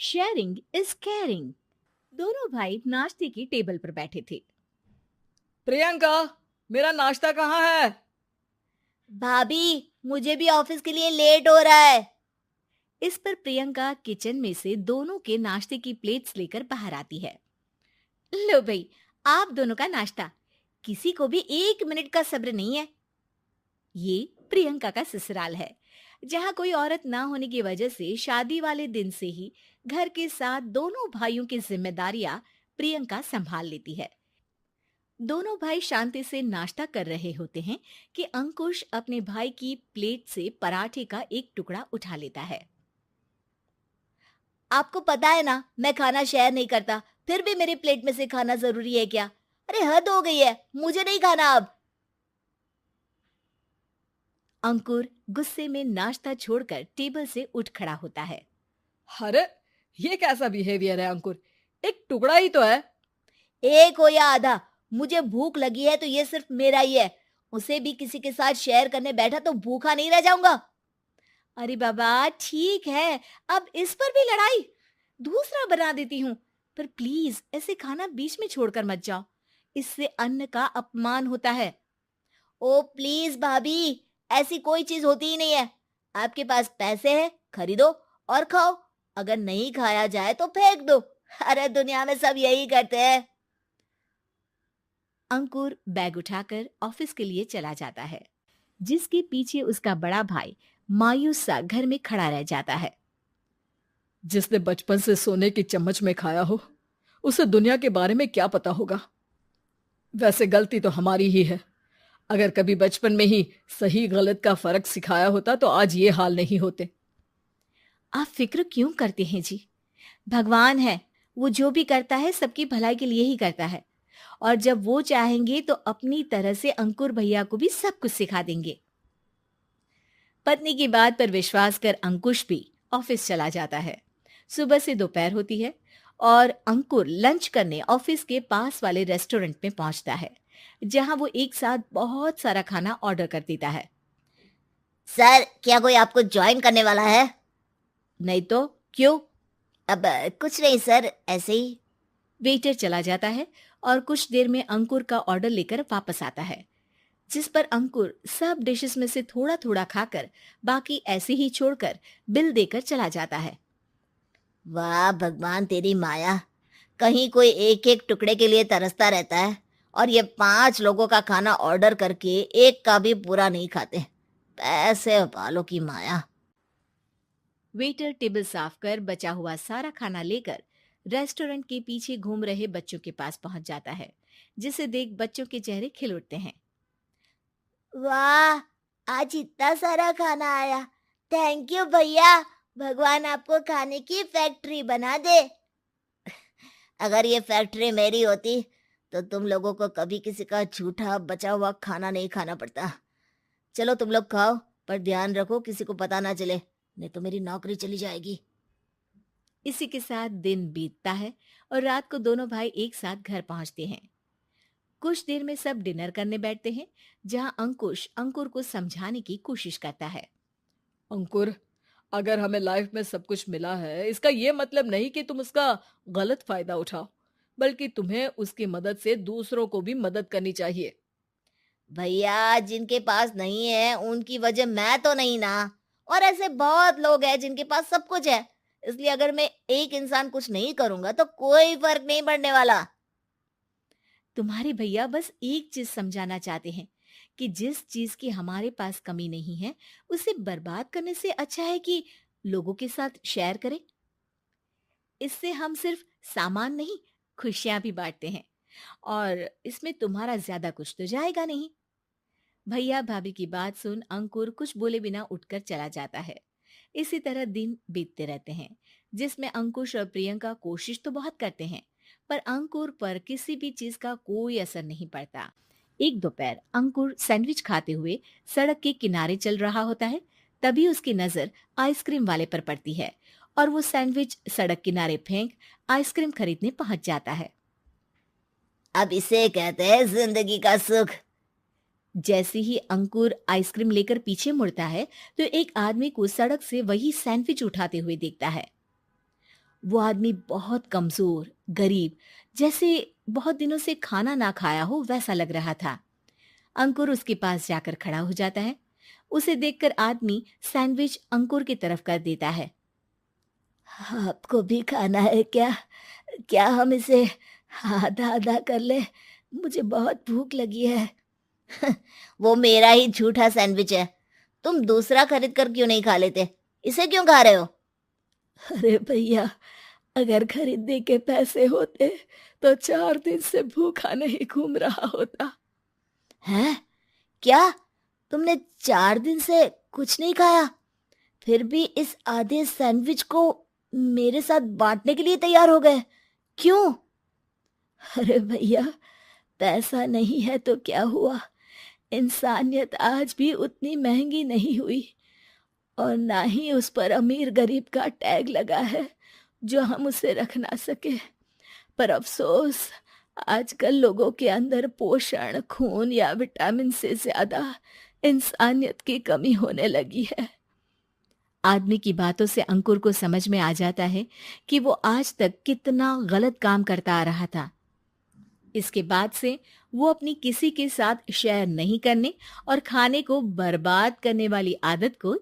Sharing is caring. दोनों भाई नाश्ते की टेबल पर बैठे थे। प्रियंका, मेरा नाश्ता कहाँ है? भाभी, मुझे भी ऑफिस के लिए लेट हो रहा है। इस पर प्रियंका किचन में से दोनों के नाश्ते की प्लेट्स लेकर बाहर आती है। लो भाई, आप दोनों का नाश्ता। किसी को भी 1 मिनट का सब्र नहीं है। ये प्रियंका का ससुराल है, जहाँ कोई औरत ना होने की वजह से शादी वाले दिन से ही घर के साथ दोनों भाइयों की जिम्मेदारियां प्रियंका संभाल लेती है। दोनों भाई शांति से नाश्ता कर रहे होते हैं कि अंकुश अपने भाई की प्लेट से पराठे का एक टुकड़ा उठा लेता है। आपको पता है ना, मैं खाना शेयर नहीं करता, फिर भी मेरी प्लेट में से खाना जरूरी है क्या? अरे हद हो गई है, मुझे नहीं खाना अब। अंकुर गुस्से में नाश्ता छोड़कर टेबल से उठ खड़ा होता है। अरे, ये कैसा बिहेवियर है अंकुर? एक टुकड़ा ही तो है। एक हो या आधा, मुझे भूख लगी है तो ये सिर्फ मेरा ही है। उसे भी किसी के साथ शेयर करने बैठा तो भूखा नहीं रह जाऊंगा। अरे बाबा ठीक है, अब इस पर भी लड़ाई। दूसरा बना देती हूँ, पर प्लीज ऐसे खाना बीच में छोड़कर मत जाओ। इससे अन्न का अपमान होता है। ओ प्लीज भाभी, ऐसी कोई चीज होती ही नहीं है। आपके पास पैसे हैं, खरीदो और खाओ। अगर नहीं खाया जाए तो फेंक दो। अरे दुनिया में सब यही करते हैं। अंकुर बैग उठाकर ऑफिस के लिए चला जाता है, जिसके पीछे उसका बड़ा भाई मायूस सा घर में खड़ा रह जाता है। जिसने बचपन से सोने की चम्मच में खाया हो, उसे दुनिया के बारे में क्या पता होगा। वैसे गलती तो हमारी ही है। अगर कभी बचपन में ही सही गलत का फर्क सिखाया होता तो आज ये हाल नहीं होते। आप फिक्र क्यों करते हैं जी? भगवान है, वो जो भी करता है सबकी भलाई के लिए ही करता है। और जब वो चाहेंगे तो अपनी तरह से अंकुर भैया को भी सब कुछ सिखा देंगे। पत्नी की बात पर विश्वास कर अंकुश भी ऑफिस चला जाता है। सुबह से दोपहर होती है और अंकुर लंच करने ऑफिस के पास वाले रेस्टोरेंट में पहुंचता है, जहां वो एक साथ बहुत सारा खाना ऑर्डर कर देता है। सर, क्या कोई आपको ज्वाइन करने वाला है? नहीं तो क्यों? अब कुछ नहीं सर, ऐसे ही। वेटर चला जाता है और कुछ देर में अंकुर का ऑर्डर लेकर वापस आता है, जिस पर अंकुर सब डिशेस में से थोड़ा थोड़ा खाकर बाकी ऐसे ही छोड़कर बिल देकर चला जाता है। वाह भगवान, तेरी माया। कहीं कोई एक एक टुकड़े के लिए तरसता रहता है और ये 5 लोगों का खाना ऑर्डर करके एक का भी पूरा नहीं खाते। पैसे वालों की माया। वेटर टेबल साफ कर बचा हुआ सारा खाना लेकर रेस्टोरेंट के पीछे घूम रहे बच्चों के पास पहुंच जाता है, जिसे देख बच्चों के चेहरे खिल उठते हैं। वाह, आज इतना सारा खाना आया। थैंक यू भैया। भगवान आपको खाने की फैक्ट्री बना दे। अगर ये फैक्ट्री मेरी होती तो तुम लोगों को कभी किसी का झूठा बचा हुआ खाना नहीं खाना पड़ता। चलो तुम लोग खाओ, पर ध्यान रखो किसी को पता ना चले, नहीं तो मेरी नौकरी चली जाएगी। इसी के साथ दिन बीतता है और रात को दोनों भाई एक साथ घर पहुंचते हैं। कुछ देर में सब डिनर करने बैठते हैं, जहां अंकुश अंकुर को समझाने की कोशिश करता है। अंकुर, अगर हमें लाइफ में सब कुछ मिला है, इसका ये मतलब नहीं कि तुम उसका गलत फायदा उठाओ, बल्कि तुम्हें उसकी मदद से दूसरों को भी मदद करनी चाहिए। भैया, जिनके पास नहीं है उनकी वजह मैं तो नहीं ना। और ऐसे बहुत लोग हैं जिनके पास सब कुछ है। इसलिए अगर मैं एक इंसान कुछ नहीं करूंगा तो कोई फर्क नहीं पड़ने वाला। तुम्हारे भैया बस एक चीज समझाना चाहते हैं कि जिस चीज की हमारे पास कमी नहीं है, उसे बर्बाद करने से अच्छा है कि लोगों के साथ शेयर करें। इससे हम सिर्फ सामान नहीं, खुशियां भी बांटते हैं, और इसमें तुम्हारा ज्यादा कुछ तो जाएगा नहीं। भैया भाभी की बात सुन अंकुर कुछ बोले बिना उठकर चला जाता है। इसी तरह दिन बीतते रहते हैं, जिसमें अंकुश और प्रियंका कोशिश तो बहुत करते हैं, पर अंकुर पर किसी भी चीज का कोई असर नहीं पड़ता। एक दोपहर अंकुर सैंडविच खाते हुए सड़क के किनारे चल रहा होता है। तभी उसकी नजर आइसक्रीम वाले पर पड़ती है और वो सैंडविच सड़क किनारे फेंक आइसक्रीम खरीदने पहुंच जाता है। अब इसे कहते हैं जिंदगी का सुख। जैसे ही अंकुर आइसक्रीम लेकर पीछे मुड़ता है तो एक आदमी को सड़क से वही सैंडविच उठाते हुए देखता है। वो आदमी बहुत कमजोर, गरीब, जैसे बहुत दिनों से खाना ना खाया हो वैसा लग रहा था। अंकुर उसके पास जाकर खड़ा हो जाता है। उसे देखकर आदमी सैंडविच अंकुर की तरफ कर देता है। आपको भी खाना है क्या? क्या हम इसे आधा आधा कर ले? मुझे बहुत भूख लगी है। वो मेरा ही झूठा सैंडविच है। तुम दूसरा खरीद कर क्यों नहीं खा लेते? इसे क्यों खा रहे हो? अरे भैया, अगर खरीदने के पैसे होते तो 4 दिन से भूखा नहीं घूम रहा होता। हैं? क्या? तुमने 4 दिन से कुछ नहीं खाया, फिर भी इस आधे सैंडविच को मेरे साथ बांटने के लिए तैयार हो गए? क्यों? अरे भैया, पैसा नहीं है तो क्या हुआ, इंसानियत आज भी उतनी महंगी नहीं हुई, और ना ही उस पर अमीर गरीब का टैग लगा है जो हम उसे रख ना सके। पर अफसोस, आजकल लोगों के अंदर पोषण, खून या विटामिन से ज्यादा इंसानियत की कमी होने लगी है। आदमी की बातों से अंकुर को समझ में आ जाता है कि वो आज तक कितना गलत काम करता आ रहा था। इसके बाद से वो अपनी किसी के साथ शेयर नहीं करने और खाने को बर्बाद करने वाली आदत को